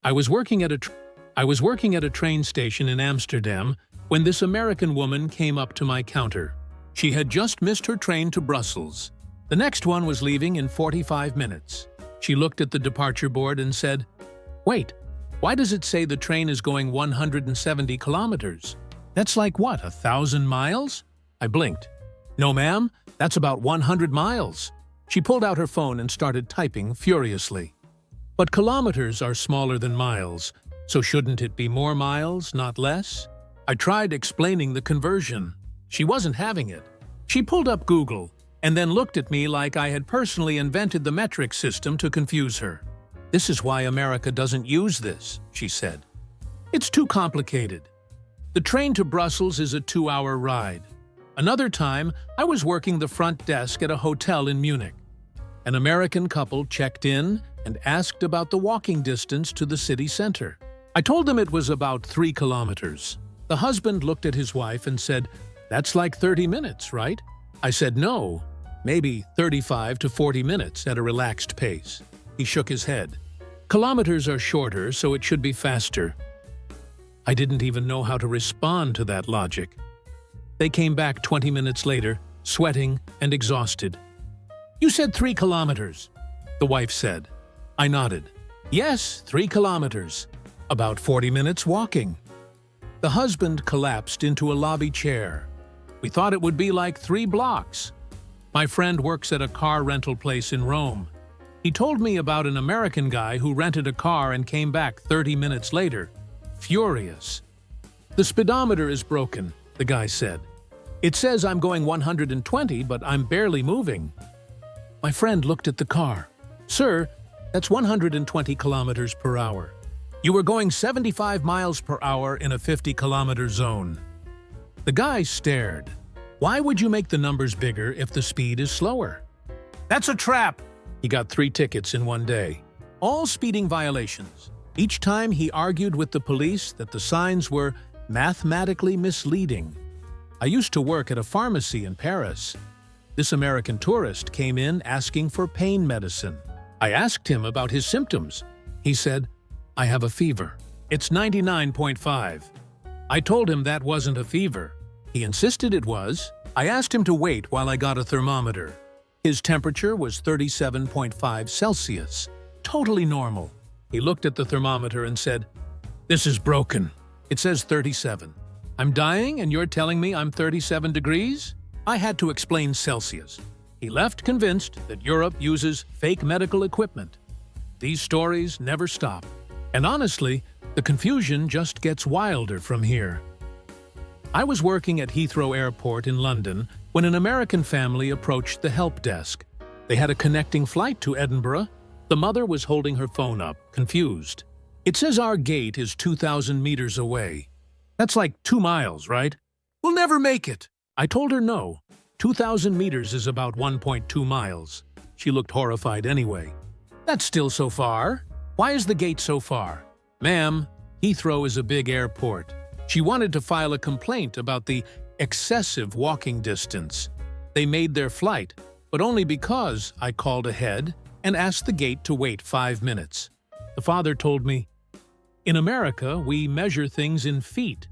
I was working at a train station in Amsterdam when this American woman came up to my counter. She had just missed her train to Brussels. The next one was leaving in 45 minutes. She looked at the departure board and said, "Wait, why does it say the train is going 170 kilometers? That's like what, 1,000 miles?" I blinked. "No, ma'am, that's about 100 miles." She pulled out her phone and started typing furiously. But kilometers are smaller than miles, so shouldn't it be more miles, not less? I tried explaining the conversion. She wasn't having it. She pulled up Google and then looked at me like I had personally invented the metric system to confuse her. "This is why America doesn't use this," she said. "It's too complicated. The train to Brussels is a 2-hour ride." Another time, I was working the front desk at a hotel in Munich. An American couple checked in and asked about the walking distance to the city center. I told them it was about 3 kilometers. The husband looked at his wife and said, "That's like 30 minutes, right?" I said, "No, maybe 35 to 40 minutes at a relaxed pace." He shook his head. "Kilometers are shorter, so it should be faster." I didn't even know how to respond to that logic. They came back 20 minutes later, sweating and exhausted. "You said 3 kilometers, the wife said. I nodded. "Yes, 3 kilometers. About 40 minutes walking." The husband collapsed into a lobby chair. "We thought it would be like 3 blocks. My friend works at a car rental place in Rome. He told me about an American guy who rented a car and came back 30 minutes later, furious. "The speedometer is broken," the guy said. "It says I'm going 120, but I'm barely moving." My friend looked at the car. "Sir, that's 120 kilometers per hour. You were going 75 miles per hour in a 50-kilometer zone." The guy stared. "Why would you make the numbers bigger if the speed is slower?" "That's a trap!" He got 3 tickets in one day. All speeding violations. Each time he argued with the police that the signs were mathematically misleading. I used to work at a pharmacy in Paris. This American tourist came in asking for pain medicine. I asked him about his symptoms. He said, "I have a fever. It's 99.5. I told him that wasn't a fever. He insisted it was. I asked him to wait while I got a thermometer. His temperature was 37.5 Celsius. Totally normal. He looked at the thermometer and said, "This is broken. It says 37. I'm dying and you're telling me I'm 37 degrees? I had to explain Celsius. He left convinced that Europe uses fake medical equipment. These stories never stop. And honestly, the confusion just gets wilder from here. I was working at Heathrow Airport in London when an American family approached the help desk. They had a connecting flight to Edinburgh. The mother was holding her phone up, confused. "It says our gate is 2,000 meters away. That's like 2 miles, right? We'll never make it." I told her no. 2,000 meters is about 1.2 miles. She looked horrified anyway. "That's still so far. Why is the gate so far?" "Ma'am, Heathrow is a big airport." She wanted to file a complaint about the excessive walking distance. They made their flight, but only because I called ahead and asked the gate to wait 5 minutes. The father told me, "In America, we measure things in feet,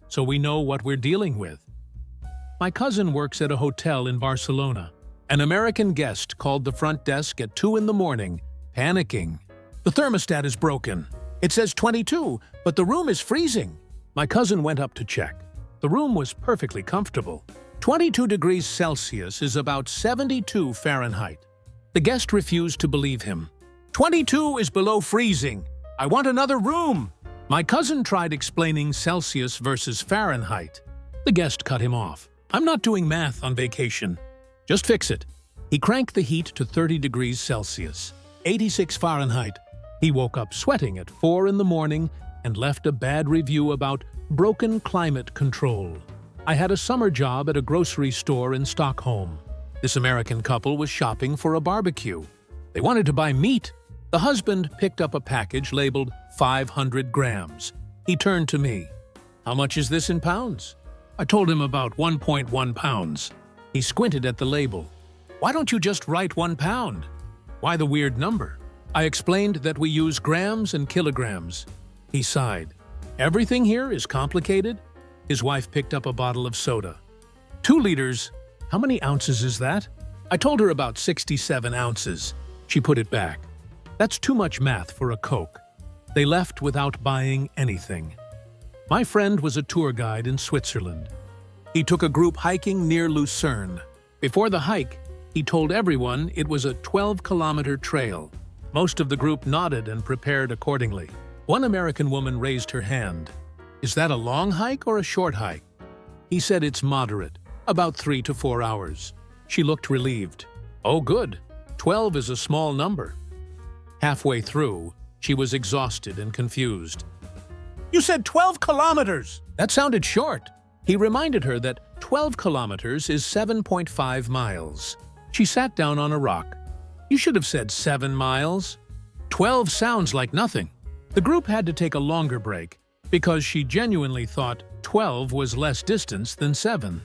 so we know what we're dealing with." My cousin works at a hotel in Barcelona. An American guest called the front desk at 2 in the morning, panicking. "The thermostat is broken. It says 22, but the room is freezing." My cousin went up to check. The room was perfectly comfortable. 22 degrees Celsius is about 72 Fahrenheit. The guest refused to believe him. "22 is below freezing. I want another room." My cousin tried explaining Celsius versus Fahrenheit. The guest cut him off. "I'm not doing math on vacation. Just fix it." He cranked the heat to 30 degrees Celsius, 86 Fahrenheit. He woke up sweating at 4 in the morning and left a bad review about broken climate control. I had a summer job at a grocery store in Stockholm. This American couple was shopping for a barbecue. They wanted to buy meat. The husband picked up a package labeled 500 grams. He turned to me. "How much is this in pounds?" I told him about 1.1 pounds. He squinted at the label. "Why don't you just write 1 pound? Why the weird number?" I explained that we use grams and kilograms. He sighed. Everything here is complicated? His wife picked up a bottle of soda. 2 liters. How many ounces is that? I told her about 67 ounces. She put it back. That's too much math for a Coke. They left without buying anything. My friend was a tour guide in Switzerland. He took a group hiking near Lucerne. Before the hike, he told everyone it was a 12-kilometer trail. Most of the group nodded and prepared accordingly. One American woman raised her hand. Is that a long hike or a short hike? He said it's moderate, about 3 to 4 hours. She looked relieved. Oh, good. 12 is a small number. Halfway through, she was exhausted and confused. You said 12 kilometers! That sounded short. He reminded her that 12 kilometers is 7.5 miles. She sat down on a rock. You should have said 7 miles. 12 sounds like nothing. The group had to take a longer break because she genuinely thought 12 was less distance than 7.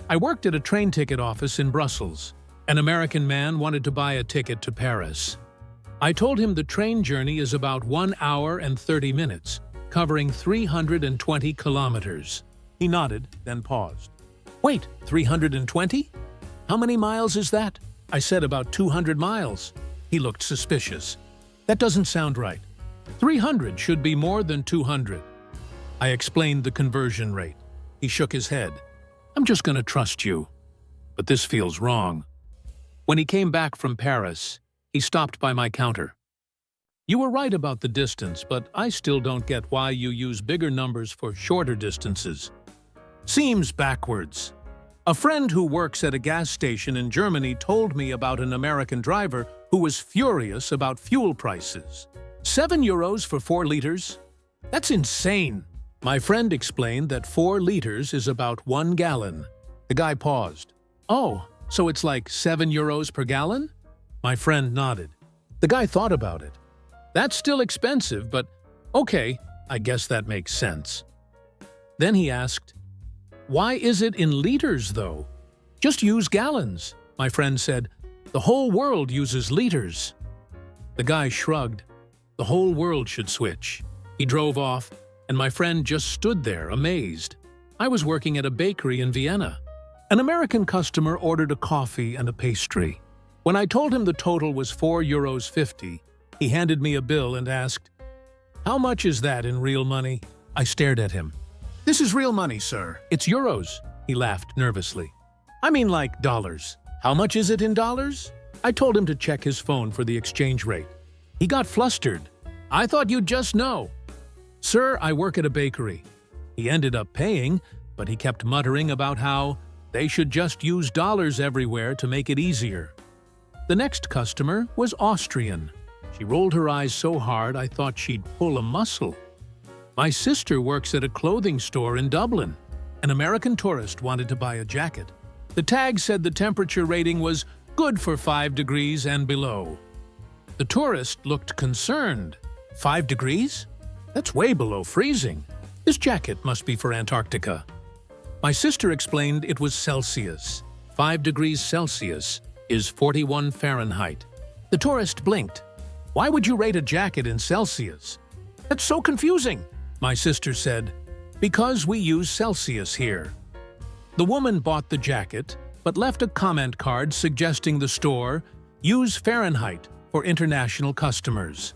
I worked at a train ticket office in Brussels. An American man wanted to buy a ticket to Paris. I told him the train journey is about 1 hour and 30 minutes, covering 320 kilometers. He nodded, then paused. Wait, 320? How many miles is that? I said about 200 miles. He looked suspicious. That doesn't sound right. 300 should be more than 200. I explained the conversion rate. He shook his head. I'm just going to trust you. But this feels wrong. When he came back from Paris, he stopped by my counter. You were right about the distance, but I still don't get why you use bigger numbers for shorter distances. Seems backwards. A friend who works at a gas station in Germany told me about an American driver who was furious about fuel prices. 7 euros for 4 liters? That's insane. My friend explained that 4 liters is about 1 gallon. The guy paused. Oh, so it's like 7 euros per gallon? My friend nodded. The guy thought about it. That's still expensive, but okay, I guess that makes sense. Then he asked, why is it in liters, though? Just use gallons. My friend said, the whole world uses liters. The guy shrugged. The whole world should switch. He drove off, and my friend just stood there, amazed. I was working at a bakery in Vienna. An American customer ordered a coffee and a pastry. When I told him the total was 4.50 euros, he handed me a bill and asked, how much is that in real money? I stared at him. This is real money, sir. It's euros. He laughed nervously. I mean like dollars. How much is it in dollars? I told him to check his phone for the exchange rate. He got flustered. I thought you'd just know. Sir, I work at a bakery. He ended up paying, but he kept muttering about how they should just use dollars everywhere to make it easier. The next customer was Austrian. She rolled her eyes so hard I thought she'd pull a muscle. My sister works at a clothing store in Dublin. An American tourist wanted to buy a jacket. The tag said the temperature rating was good for 5 degrees and below. The tourist looked concerned. 5 degrees? That's way below freezing. This jacket must be for Antarctica. My sister explained it was Celsius. 5 degrees Celsius is 41 Fahrenheit. The tourist blinked. Why would you rate a jacket in Celsius? That's so confusing. My sister said, because we use Celsius here. The woman bought the jacket, but left a comment card suggesting the store use Fahrenheit for international customers.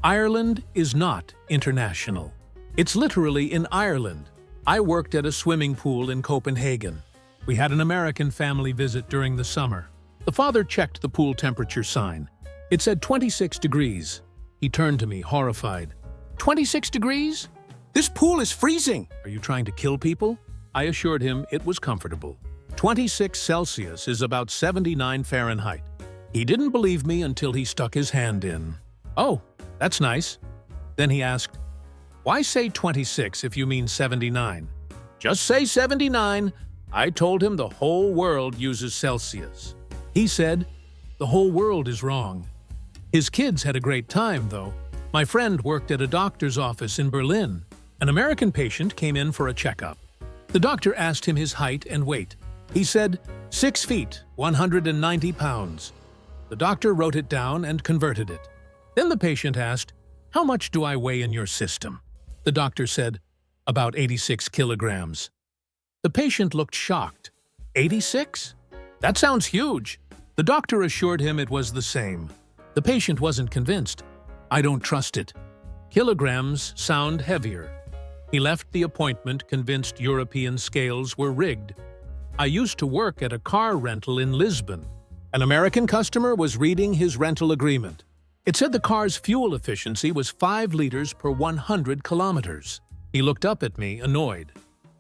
Ireland is not international. It's literally in Ireland. I worked at a swimming pool in Copenhagen. We had an American family visit during the summer. The father checked the pool temperature sign. It said 26 degrees. He turned to me, horrified. 26 degrees? This pool is freezing! Are you trying to kill people? I assured him it was comfortable. 26 Celsius is about 79 Fahrenheit. He didn't believe me until he stuck his hand in. Oh, that's nice. Then he asked, why say 26 if you mean 79? Just say 79. I told him the whole world uses Celsius. He said, the whole world is wrong. His kids had a great time, though. My friend worked at a doctor's office in Berlin. An American patient came in for a checkup. The doctor asked him his height and weight. He said, 6 feet, 190 pounds. The doctor wrote it down and converted it. Then the patient asked, "How much do I weigh in your system?" The doctor said, "About 86 kilograms." The patient looked shocked. 86? That sounds huge. The doctor assured him it was the same. The patient wasn't convinced. "I don't trust it. Kilograms sound heavier." He left the appointment convinced European scales were rigged. I used to work at a car rental in Lisbon. An American customer was reading his rental agreement. It said the car's fuel efficiency was 5 liters per 100 kilometers. He looked up at me, annoyed.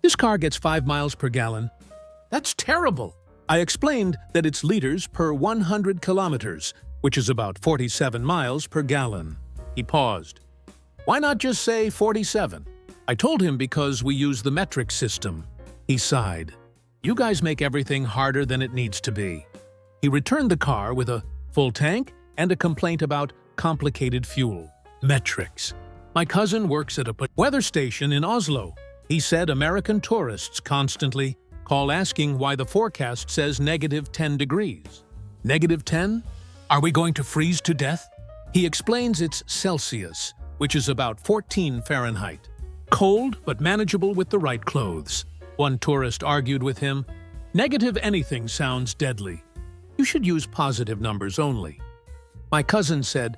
"This car gets 5 miles per gallon." "That's terrible." I explained that it's liters per 100 kilometers, which is about 47 miles per gallon. He paused. "Why not just say 47? I told him because we use the metric system. He sighed. "You guys make everything harder than it needs to be." He returned the car with a full tank and a complaint about complicated fuel. Metrics. My cousin works at a weather station in Oslo. He said American tourists constantly call asking why the forecast says -10 degrees. -10? Are we going to freeze to death? He explains it's Celsius, which is about 14 Fahrenheit. Cold, but manageable with the right clothes. One tourist argued with him, "Negative anything sounds deadly. You should use positive numbers only." My cousin said,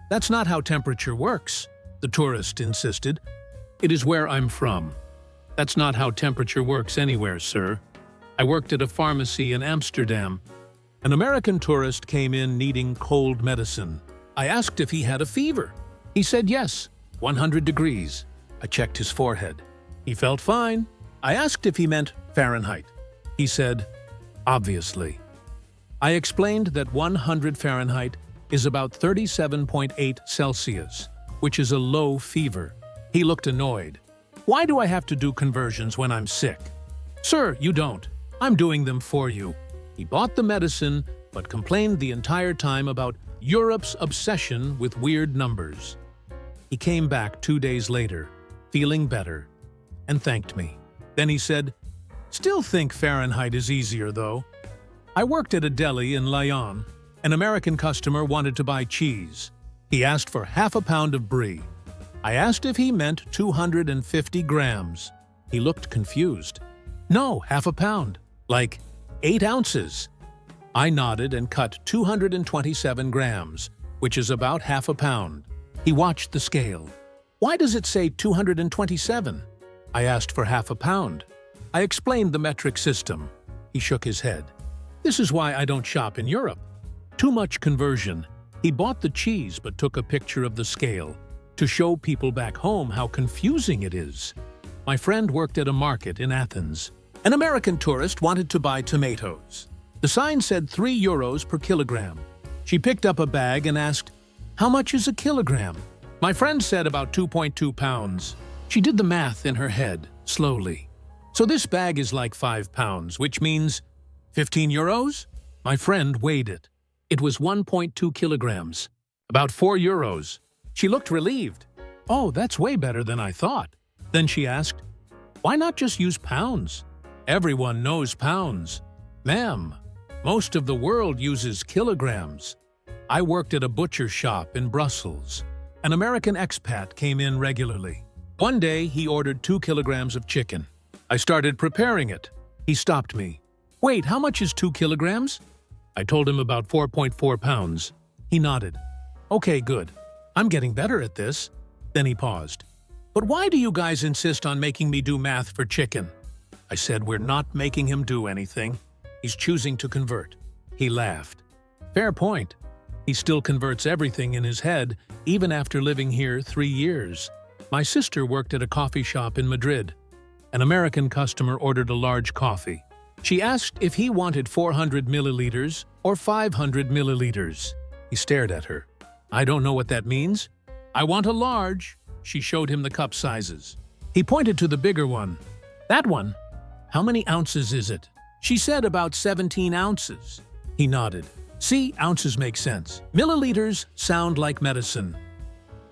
"That's not how temperature works." The tourist insisted, "It is where I'm from." "That's not how temperature works anywhere, sir." I worked at a pharmacy in Amsterdam. An American tourist came in needing cold medicine. I asked if he had a fever. He said yes, 100 degrees. I checked his forehead. He felt fine. I asked if he meant Fahrenheit. He said, "Obviously." I explained that 100 Fahrenheit is about 37.8 Celsius, which is a low fever. He looked annoyed. "Why do I have to do conversions when I'm sick?" "Sir, you don't. I'm doing them for you." He bought the medicine, but complained the entire time about Europe's obsession with weird numbers. He came back 2 days later, feeling better, and thanked me. Then he said, "Still think Fahrenheit is easier, though." I worked at a deli in Lyon. An American customer wanted to buy cheese. He asked for half a pound of brie. I asked if he meant 250 grams. He looked confused. "No, half a pound. Like 8 ounces. I nodded and cut 227 grams, which is about half a pound. He watched the scale. "Why does it say 227? I asked for half a pound. I explained the metric system. He shook his head. "This is why I don't shop in Europe. Too much conversion." He bought the cheese but took a picture of the scale to show people back home how confusing it is. My friend worked at a market in Athens. An American tourist wanted to buy tomatoes. The sign said €3 per kilogram. She picked up a bag and asked, "How much is a kilogram?" My friend said about 2.2 pounds. She did the math in her head, slowly. "So this bag is like 5 pounds, which means 15 euros? My friend weighed it. It was 1.2 kilograms, about 4 euros. She looked relieved. "Oh, that's way better than I thought." Then she asked, "Why not just use pounds? Everyone knows pounds." "Ma'am, most of the world uses kilograms." I worked at a butcher shop in Brussels. An American expat came in regularly. One day, he ordered 2 kilograms of chicken. I started preparing it. He stopped me. "Wait, how much is 2 kilograms? I told him about 4.4 pounds. He nodded. "Okay, good. I'm getting better at this." Then he paused. "But why do you guys insist on making me do math for chicken?" I said, "We're not making him do anything. He's choosing to convert." He laughed. "Fair point. He still converts everything in his head, even after living here 3 years. My sister worked at a coffee shop in Madrid. An American customer ordered a large coffee. She asked if he wanted 400 milliliters or 500 milliliters. He stared at her. "I don't know what that means." "I want a large." She showed him the cup sizes. He pointed to the bigger one. "That one? How many ounces is it?" She said about 17 ounces. He nodded. "See, ounces make sense. Milliliters sound like medicine."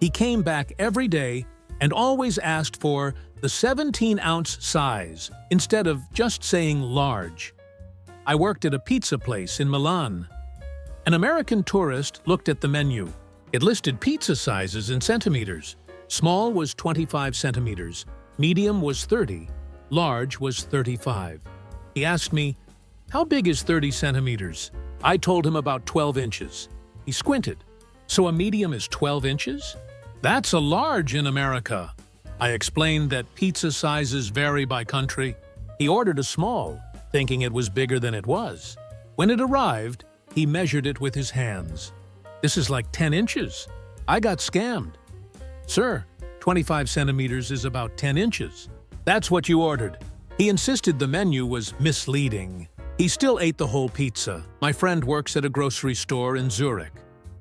He came back every day and always asked for the 17-ounce size instead of just saying large. I worked at a pizza place in Milan. An American tourist looked at the menu. It listed pizza sizes in centimeters. Small was 25 centimeters, medium was 30, large was 35. He asked me, "How big is 30 centimeters?" I told him about 12 inches. He squinted. "So a medium is 12 inches? That's a large in America." I explained that pizza sizes vary by country. He ordered a small, thinking it was bigger than it was. When it arrived, he measured it with his hands. "This is like 10 inches. I got scammed." "Sir, 25 centimeters is about 10 inches. That's what you ordered." He insisted the menu was misleading. He still ate the whole pizza. My friend works at a grocery store in Zurich.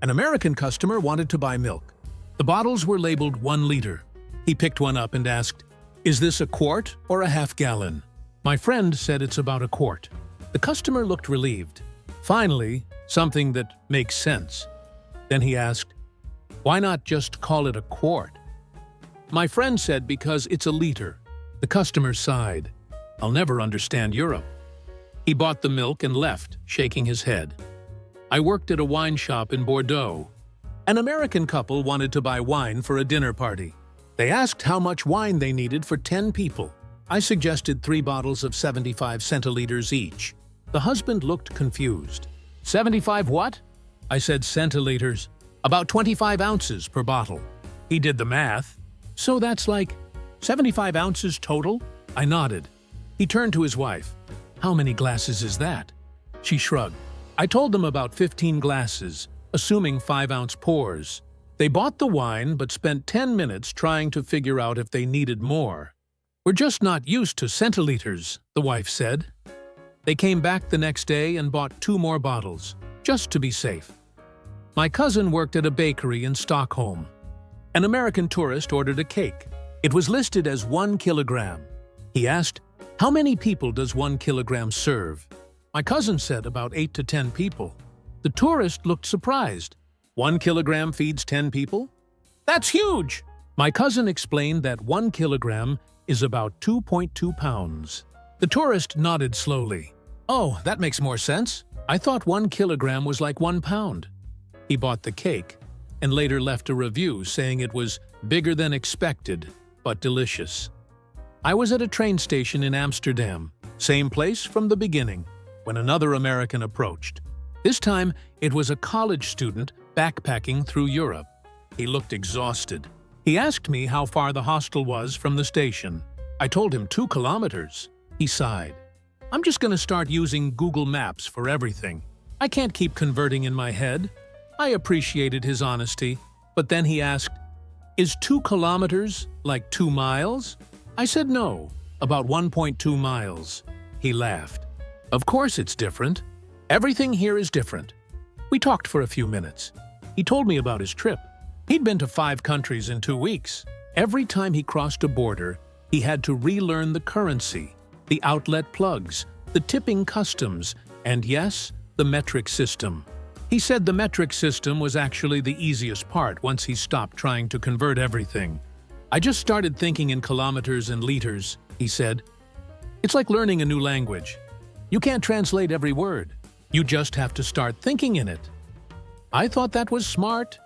An American customer wanted to buy milk. The bottles were labeled 1 liter. He picked one up and asked, "Is this a quart or a half gallon?" My friend said it's about a quart. The customer looked relieved. Finally, something that makes sense. Then he asked, "Why not just call it a quart?" My friend said because it's a liter. The customer sighed. "I'll never understand Europe." He bought the milk and left, shaking his head. I worked at a wine shop in Bordeaux. An American couple wanted to buy wine for a dinner party. They asked how much wine they needed for 10 people. I suggested 3 bottles of 75 centiliters each. The husband looked confused. "75 what?" I said centiliters. "About 25 ounces per bottle." He did the math. "So that's like 75 ounces total?" I nodded. He turned to his wife. "How many glasses is that?" She shrugged. I told them about 15 glasses, assuming 5-ounce pours. They bought the wine but spent 10 minutes trying to figure out if they needed more. "We're just not used to centiliters," the wife said. They came back the next day and bought 2 more bottles, just to be safe. My cousin worked at a bakery in Stockholm. An American tourist ordered a cake. It was listed as 1 kilogram. He asked, "How many people does 1 kilogram serve?" My cousin said about 8 to 10 people. The tourist looked surprised. 1 kilogram feeds 10 people? That's huge! My cousin explained that 1 kilogram is about 2.2 pounds. The tourist nodded slowly. "Oh, that makes more sense. I thought 1 kilogram was like 1 pound. He bought the cake and later left a review saying it was bigger than expected, but delicious. I was at a train station in Amsterdam, same place from the beginning, when another American approached. This time, it was a college student backpacking through Europe. He looked exhausted. He asked me how far the hostel was from the station. I told him 2 kilometers. He sighed. "I'm just going to start using Google Maps for everything. I can't keep converting in my head." I appreciated his honesty, but then he asked, "Is 2 kilometers like 2 miles?" I said no, about 1.2 miles. He laughed. "Of course it's different. Everything here is different." We talked for a few minutes. He told me about his trip. He'd been to 5 countries in 2 weeks. Every time he crossed a border, he had to relearn the currency, the outlet plugs, the tipping customs, and yes, the metric system. He said the metric system was actually the easiest part once he stopped trying to convert everything. "I just started thinking in kilometers and liters," he said. "It's like learning a new language. You can't translate every word. You just have to start thinking in it." I thought that was smart.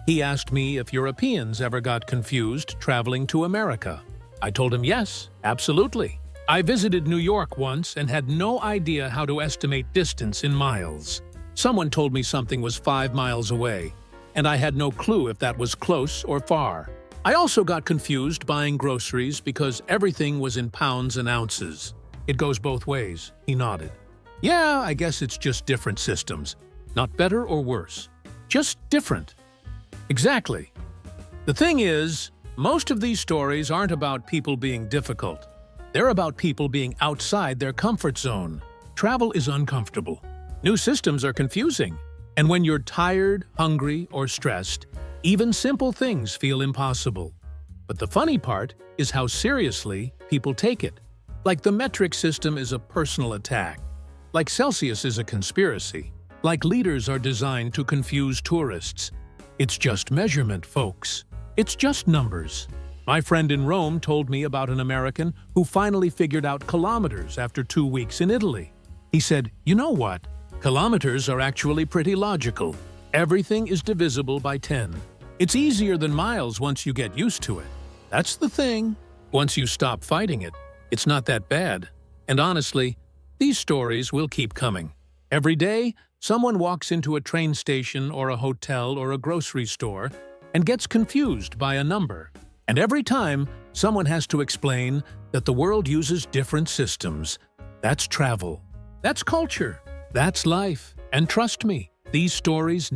He asked me if Europeans ever got confused traveling to America. I told him yes, absolutely. I visited New York once and had no idea how to estimate distance in miles. Someone told me something was 5 miles away, and I had no clue if that was close or far. I also got confused buying groceries because everything was in pounds and ounces. "It goes both ways," he nodded. "Yeah, I guess it's just different systems. Not better or worse. Just different." Exactly. The thing is, most of these stories aren't about people being difficult. They're about people being outside their comfort zone. Travel is uncomfortable. New systems are confusing. And when you're tired, hungry, or stressed, even simple things feel impossible. But the funny part is how seriously people take it. Like the metric system is a personal attack. Like Celsius is a conspiracy. Like leaders are designed to confuse tourists. It's just measurement, folks. It's just numbers. My friend in Rome told me about an American who finally figured out kilometers after 2 weeks in Italy. He said, "You know what? Kilometers are actually pretty logical. Everything is divisible by 10. It's easier than miles once you get used to it. That's the thing. Once you stop fighting it, it's not that bad. And honestly, these stories will keep coming. Every day, someone walks into a train station or a hotel or a grocery store and gets confused by a number. And every time, someone has to explain that the world uses different systems. That's travel. That's culture. That's life. And trust me, these stories